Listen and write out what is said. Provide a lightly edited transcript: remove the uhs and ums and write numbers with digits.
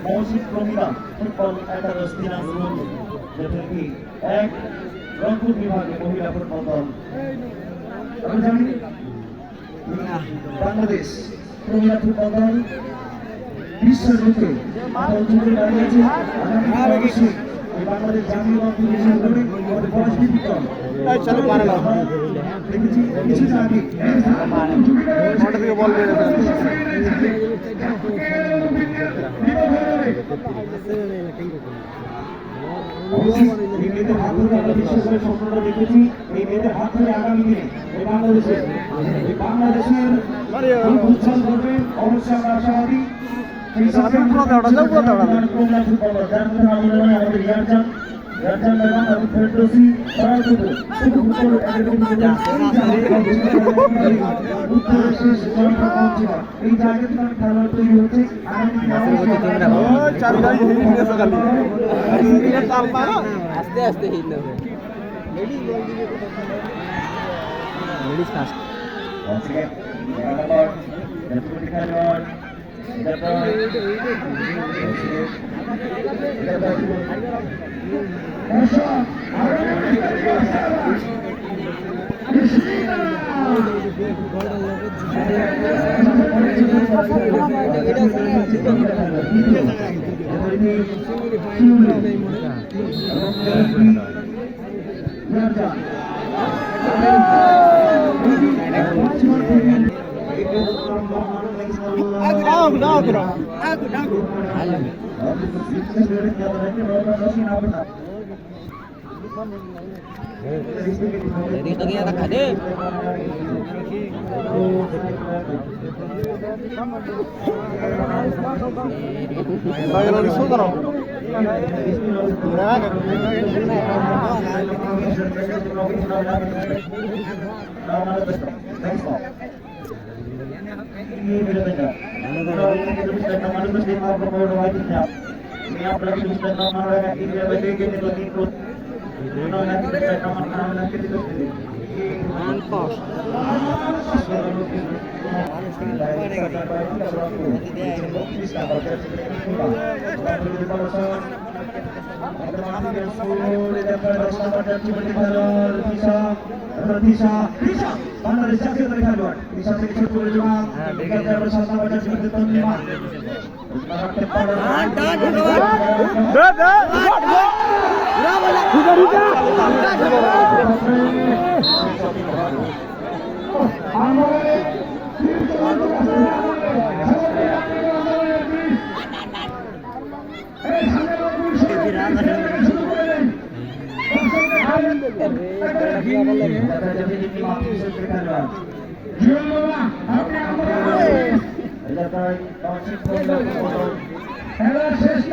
মৌসুম প্রমিতা ফুটবল একাদশ দিনাজপুর যেটি এক রংপুর বিভাগে মহিলা ফুটবল দল। আমরা জানি বাংলাদেশ মহিলা ফুটবল দল বিশ্বজুড়ে মাথা উঁচু দাঁড়িয়েছে। অবশ্যই বাংলাদেশ জাতীয় দল বিশেষ করে আমাদের বয়স ভিত্তিক দল দেখেছি কিছুদিন আগে মেয়েদের হাত ধরে আমরা বিশেষ করে স্বপ্নটা দেখেছি। এই মেয়েদের হাত ধরে আগামী দিনে বাংলাদেশের উজ্জ্বল করবে অবশ্যই আমরা আশাবাদী। আমাদের ইয়ারজান এবং ফেরদৌসি এই জায়গাতে খেলোয়াড় তৈরি হচ্ছে। আস্তে আস্তে dito kaya nakade tayo lang iso taro Bangladesh জাতীয় দলের খেলোয়াড় দিশা থেকে ছোট করে জমা এখানে আমরা সামনে বাজার করতে ধন্যবাদ। শেষ